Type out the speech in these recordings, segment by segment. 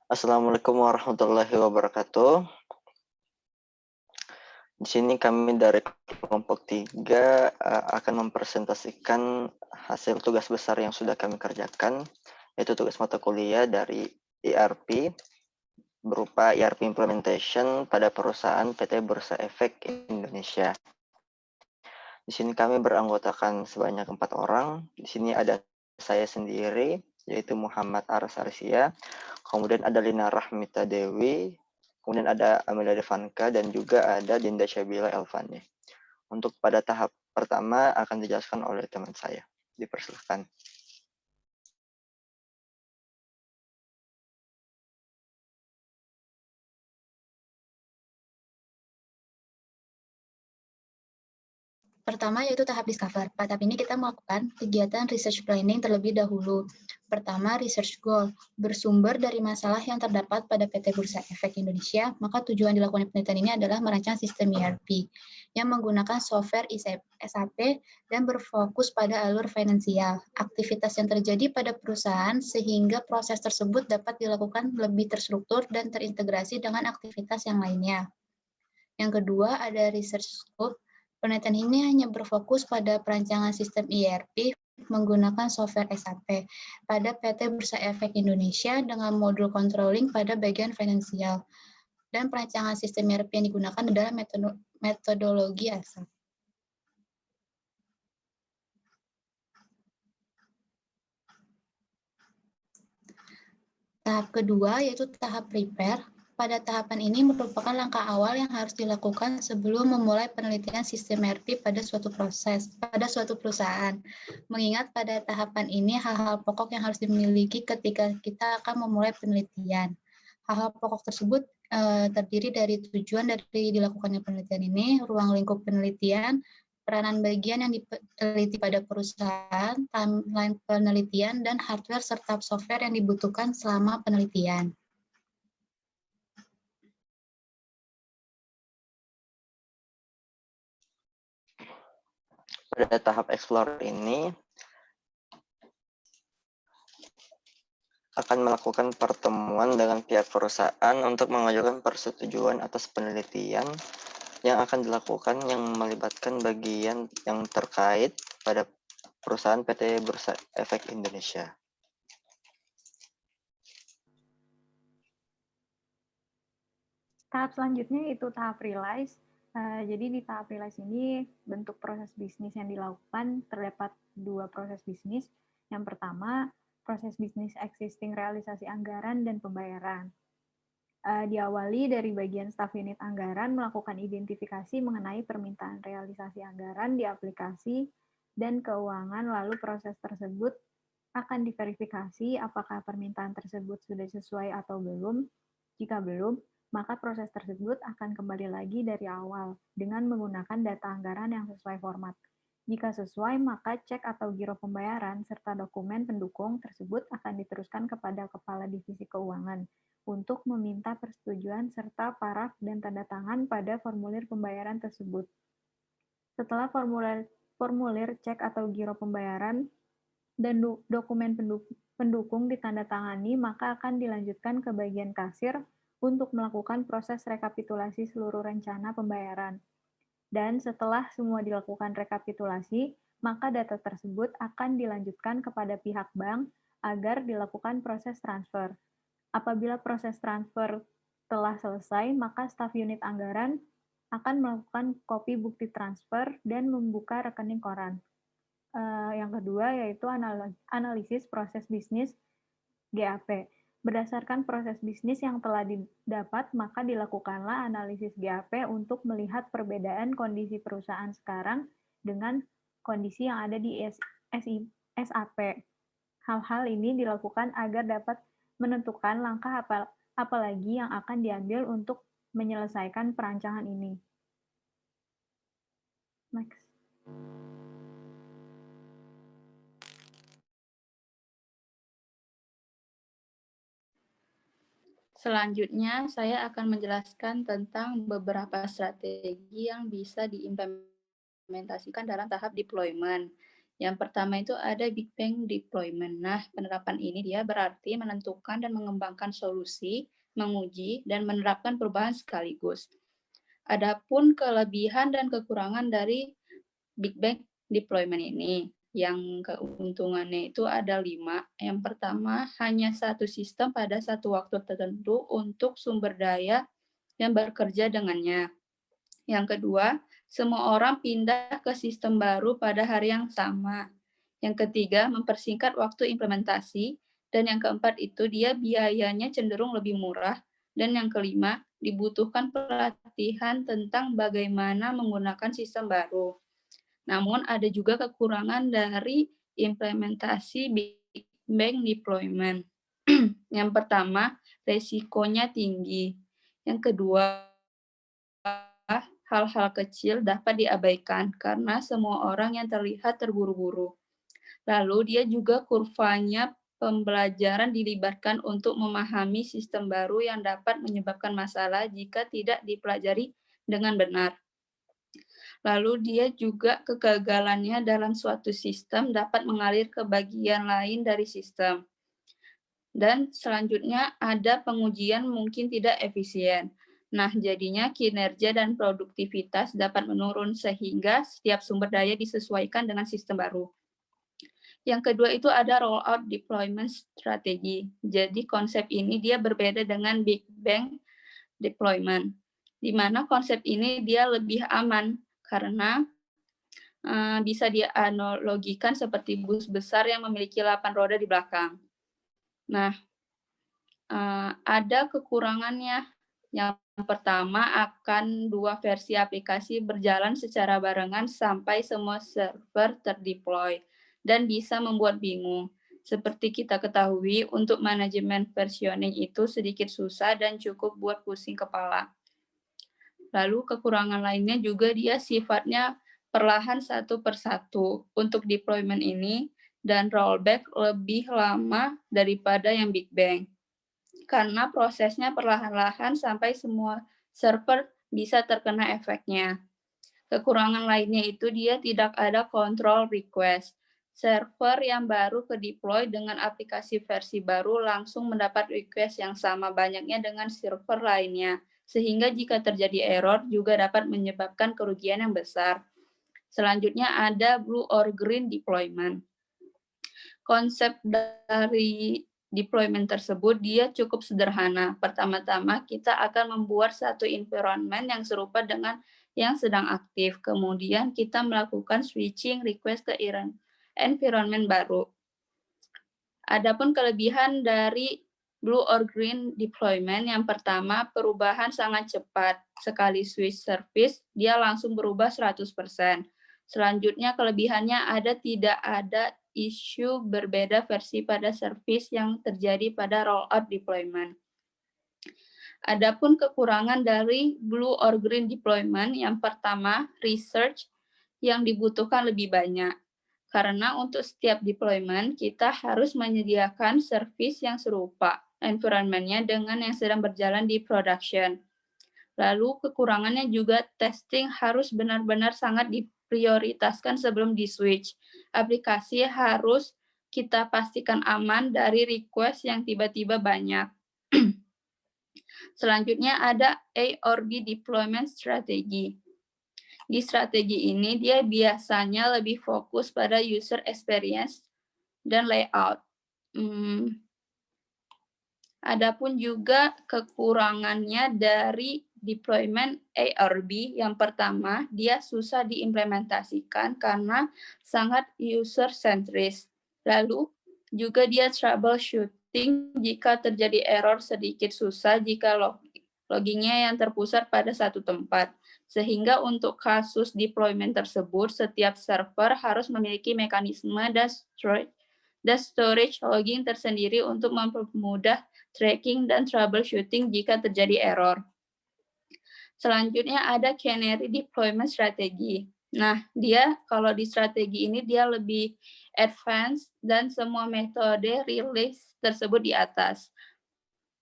Assalamualaikum warahmatullahi wabarakatuh. Di sini kami dari kelompok 3 akan mempresentasikan hasil tugas besar yang sudah kami kerjakan, yaitu tugas mata kuliah dari ERP berupa ERP Implementation pada perusahaan PT Bursa Efek Indonesia. Di sini kami beranggotakan sebanyak 4 orang. Di sini ada saya sendiri, yaitu Muhammad Aras Arsia, kemudian ada Lina Rahmita Dewi, kemudian ada Amelia Devanka, dan juga ada Dinda Syabila Elvani. Untuk pada tahap pertama akan dijelaskan oleh teman saya. Dipersilakan. Pertama yaitu tahap discover. Pada tahap ini kita melakukan kegiatan research planning terlebih dahulu. Pertama, research goal. Bersumber dari masalah yang terdapat pada PT Bursa Efek Indonesia, maka tujuan dilakukan penelitian ini adalah merancang sistem ERP yang menggunakan software SAP dan berfokus pada alur finansial, aktivitas yang terjadi pada perusahaan sehingga proses tersebut dapat dilakukan lebih terstruktur dan terintegrasi dengan aktivitas yang lainnya. Yang kedua ada research scope. Penelitian ini hanya berfokus pada perancangan sistem ERP menggunakan software SAP pada PT Bursa Efek Indonesia dengan modul controlling pada bagian finansial. Dan perancangan sistem ERP yang digunakan adalah metodologi ASAP. Tahap kedua yaitu tahap prepare. Pada tahapan ini merupakan langkah awal yang harus dilakukan sebelum memulai penelitian sistem ERP pada suatu perusahaan. Mengingat pada tahapan ini hal-hal pokok yang harus dimiliki ketika kita akan memulai penelitian. Hal-hal pokok tersebut terdiri dari tujuan dari dilakukannya penelitian ini, ruang lingkup penelitian, peranan bagian yang diteliti pada perusahaan, timeline penelitian, dan hardware serta software yang dibutuhkan selama penelitian. Pada tahap explore ini akan melakukan pertemuan dengan pihak perusahaan untuk mengajukan persetujuan atas penelitian yang akan dilakukan yang melibatkan bagian yang terkait pada perusahaan PT Bursa Efek Indonesia. Tahap selanjutnya itu tahap realize. Jadi di tahap realize ini bentuk proses bisnis yang dilakukan terdapat 2 proses bisnis. Yang pertama, proses bisnis existing realisasi anggaran dan pembayaran. Diawali dari bagian staf unit anggaran melakukan identifikasi mengenai permintaan realisasi anggaran di aplikasi dan keuangan, lalu proses tersebut akan diverifikasi apakah permintaan tersebut sudah sesuai atau belum. Jika belum, maka proses tersebut akan kembali lagi dari awal dengan menggunakan data anggaran yang sesuai format. Jika sesuai, maka cek atau giro pembayaran serta dokumen pendukung tersebut akan diteruskan kepada Kepala Divisi Keuangan untuk meminta persetujuan serta paraf dan tanda tangan pada formulir pembayaran tersebut. Setelah formulir cek atau giro pembayaran dan dokumen pendukung ditandatangani, maka akan dilanjutkan ke bagian kasir untuk melakukan proses rekapitulasi seluruh rencana pembayaran. Dan setelah semua dilakukan rekapitulasi, maka data tersebut akan dilanjutkan kepada pihak bank agar dilakukan proses transfer. Apabila proses transfer telah selesai, maka staf unit anggaran akan melakukan kopi bukti transfer dan membuka rekening koran. Yang kedua yaitu analisis proses bisnis GAP. Berdasarkan proses bisnis yang telah didapat, maka dilakukanlah analisis GAP untuk melihat perbedaan kondisi perusahaan sekarang dengan kondisi yang ada di SAP. Hal-hal ini dilakukan agar dapat menentukan langkah apa lagi yang akan diambil untuk menyelesaikan perancangan ini. Next. Selanjutnya, saya akan menjelaskan tentang beberapa strategi yang bisa diimplementasikan dalam tahap deployment. Yang pertama itu ada Big Bang Deployment. Nah, penerapan ini dia berarti menentukan dan mengembangkan solusi, menguji, dan menerapkan perubahan sekaligus. Adapun kelebihan dan kekurangan dari Big Bang Deployment ini, yang keuntungannya itu ada 5. Yang pertama, hanya satu sistem pada satu waktu tertentu untuk sumber daya yang bekerja dengannya. Yang kedua, semua orang pindah ke sistem baru pada hari yang sama. Yang ketiga, mempersingkat waktu implementasi. Dan yang keempat itu dia biayanya cenderung lebih murah. Dan yang kelima, dibutuhkan pelatihan tentang bagaimana menggunakan sistem baru. Namun ada juga kekurangan dari implementasi Big Bang Deployment. Yang pertama, resikonya tinggi. Yang kedua, hal-hal kecil dapat diabaikan karena semua orang yang terlihat terburu-buru. Lalu dia juga kurvanya pembelajaran dilibatkan untuk memahami sistem baru yang dapat menyebabkan masalah jika tidak dipelajari dengan benar. Lalu dia juga kegagalannya dalam suatu sistem dapat mengalir ke bagian lain dari sistem. Dan selanjutnya ada pengujian mungkin tidak efisien. Nah, jadinya kinerja dan produktivitas dapat menurun sehingga setiap sumber daya disesuaikan dengan sistem baru. Yang kedua itu ada rollout deployment strategy. Jadi konsep ini dia berbeda dengan Big Bang deployment, di mana konsep ini dia lebih aman karena bisa dianalogikan seperti bus besar yang memiliki 8 roda di belakang. Nah, ada kekurangannya. Yang pertama, akan 2 versi aplikasi berjalan secara barengan sampai semua server terdeploy dan bisa membuat bingung. Seperti kita ketahui, untuk manajemen versioning itu sedikit susah dan cukup buat pusing kepala. Lalu kekurangan lainnya juga dia sifatnya perlahan satu persatu untuk deployment ini dan rollback lebih lama daripada yang Big Bang. Karena prosesnya perlahan-lahan sampai semua server bisa terkena efeknya. Kekurangan lainnya itu dia tidak ada control request. Server yang baru ke deploy dengan aplikasi versi baru langsung mendapat request yang sama banyaknya dengan server lainnya. Sehingga jika terjadi error juga dapat menyebabkan kerugian yang besar. Selanjutnya ada blue or green deployment. Konsep dari deployment tersebut dia cukup sederhana. Pertama-tama kita akan membuat satu environment yang serupa dengan yang sedang aktif. Kemudian kita melakukan switching request ke environment baru. Adapun kelebihan dari blue or green deployment, yang pertama perubahan sangat cepat. Sekali switch service, dia langsung berubah 100%. Selanjutnya kelebihannya tidak ada isu berbeda versi pada service yang terjadi pada rollout deployment. Adapun kekurangan dari blue or green deployment, yang pertama research yang dibutuhkan lebih banyak. Karena untuk setiap deployment, kita harus menyediakan service yang serupa environment-nya dengan yang sedang berjalan di production. Lalu kekurangannya juga testing harus benar-benar sangat diprioritaskan sebelum di-switch. Aplikasi harus kita pastikan aman dari request yang tiba-tiba banyak. Selanjutnya ada A or B deployment strategy. Di strategi ini dia biasanya lebih fokus pada user experience dan layout. Adapun juga kekurangannya dari deployment A or B, yang pertama dia susah diimplementasikan karena sangat user centris. Lalu juga dia troubleshooting jika terjadi error sedikit susah jika loggingnya yang terpusat pada satu tempat. Sehingga untuk kasus deployment tersebut, setiap server harus memiliki mekanisme dan storage logging tersendiri untuk mempermudah tracking dan troubleshooting jika terjadi error. Selanjutnya ada canary deployment strategy. Nah, dia kalau di strategi ini dia lebih advance dan semua metode release tersebut di atas.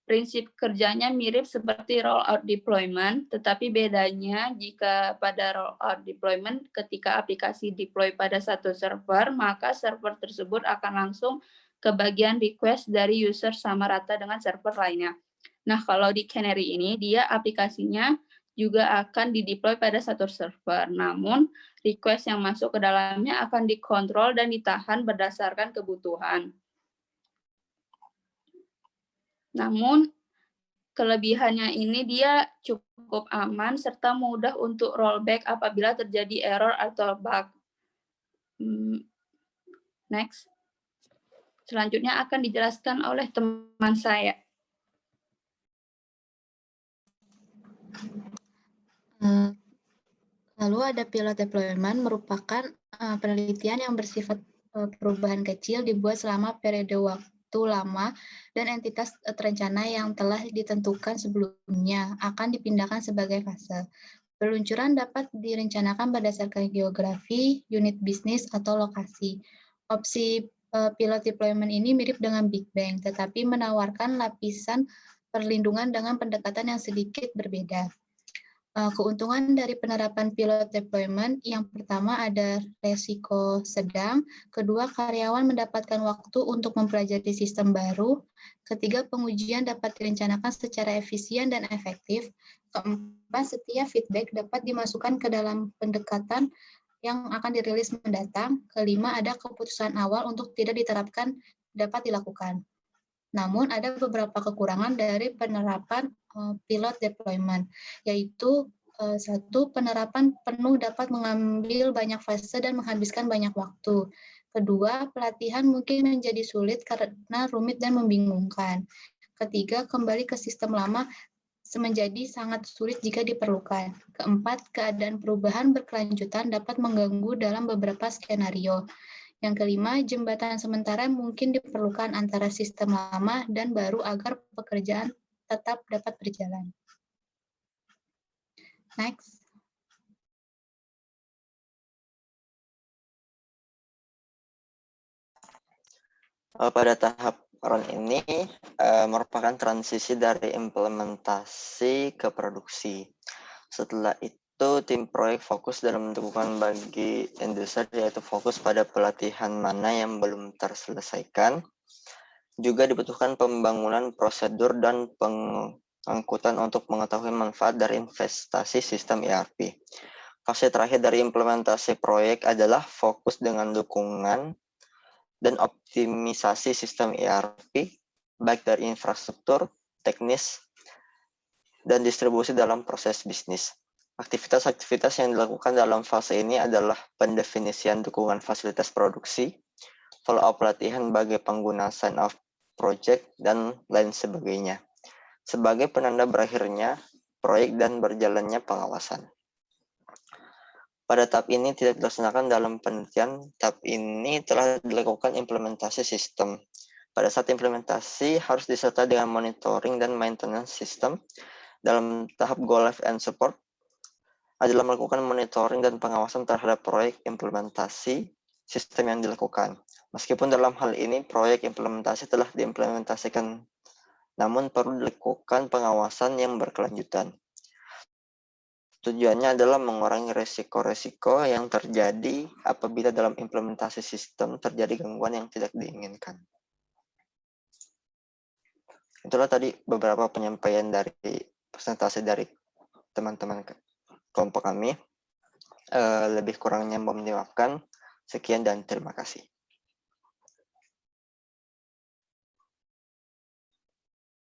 Prinsip kerjanya mirip seperti rollout deployment, tetapi bedanya jika pada rollout deployment ketika aplikasi deploy pada satu server, maka server tersebut akan langsung ke bagian request dari user sama rata dengan server lainnya. Nah, kalau di Canary ini, dia aplikasinya juga akan dideploy pada satu server. Namun, request yang masuk ke dalamnya akan dikontrol dan ditahan berdasarkan kebutuhan. Namun, kelebihannya ini dia cukup aman serta mudah untuk rollback apabila terjadi error atau bug. Next. Selanjutnya akan dijelaskan oleh teman saya. Lalu ada pilot deployment merupakan penelitian yang bersifat perubahan kecil dibuat selama periode waktu lama dan entitas terencana yang telah ditentukan sebelumnya akan dipindahkan sebagai fase. Peluncuran dapat direncanakan berdasarkan geografi, unit bisnis, atau lokasi. Opsi pilot deployment ini mirip dengan Big Bang, tetapi menawarkan lapisan perlindungan dengan pendekatan yang sedikit berbeda. Keuntungan dari penerapan pilot deployment, yang pertama ada resiko sedang, kedua karyawan mendapatkan waktu untuk mempelajari sistem baru, ketiga pengujian dapat direncanakan secara efisien dan efektif, keempat setiap feedback dapat dimasukkan ke dalam pendekatan yang akan dirilis mendatang, kelima ada keputusan awal untuk tidak diterapkan dapat dilakukan. Namun ada beberapa kekurangan dari penerapan pilot deployment, yaitu satu, penerapan penuh dapat mengambil banyak fase dan menghabiskan banyak waktu. Kedua, pelatihan mungkin menjadi sulit karena rumit dan membingungkan. Ketiga, kembali ke sistem lama menjadi sangat sulit jika diperlukan. Keempat, keadaan perubahan berkelanjutan dapat mengganggu dalam beberapa skenario. Yang kelima, jembatan sementara mungkin diperlukan antara sistem lama dan baru agar pekerjaan tetap dapat berjalan. Next. Pada tahap run ini merupakan transisi dari implementasi ke produksi. Setelah itu, tim proyek fokus dalam dukungan bagi user, yaitu fokus pada pelatihan mana yang belum terselesaikan. Juga dibutuhkan pembangunan prosedur dan pengangkutan untuk mengetahui manfaat dari investasi sistem ERP. Fase terakhir dari implementasi proyek adalah fokus dengan dukungan dan optimisasi sistem ERP, baik dari infrastruktur, teknis, dan distribusi dalam proses bisnis. Aktivitas-aktivitas yang dilakukan dalam fase ini adalah pendefinisian dukungan fasilitas produksi, follow-up pelatihan bagi pengguna sign-off project, dan lain sebagainya. Sebagai penanda berakhirnya proyek dan berjalannya pengawasan. Pada tahap ini tidak dilaksanakan dalam penelitian, tahap ini telah dilakukan implementasi sistem. Pada saat implementasi harus disertai dengan monitoring dan maintenance sistem. Dalam tahap go live and support adalah melakukan monitoring dan pengawasan terhadap proyek implementasi sistem yang dilakukan. Meskipun dalam hal ini proyek implementasi telah diimplementasikan, namun perlu dilakukan pengawasan yang berkelanjutan. Tujuannya adalah mengurangi resiko-resiko yang terjadi apabila dalam implementasi sistem terjadi gangguan yang tidak diinginkan. Itulah tadi beberapa penyampaian dari presentasi dari teman-teman kelompok kami. Lebih kurangnya mohon dimaafkan. Sekian dan terima kasih.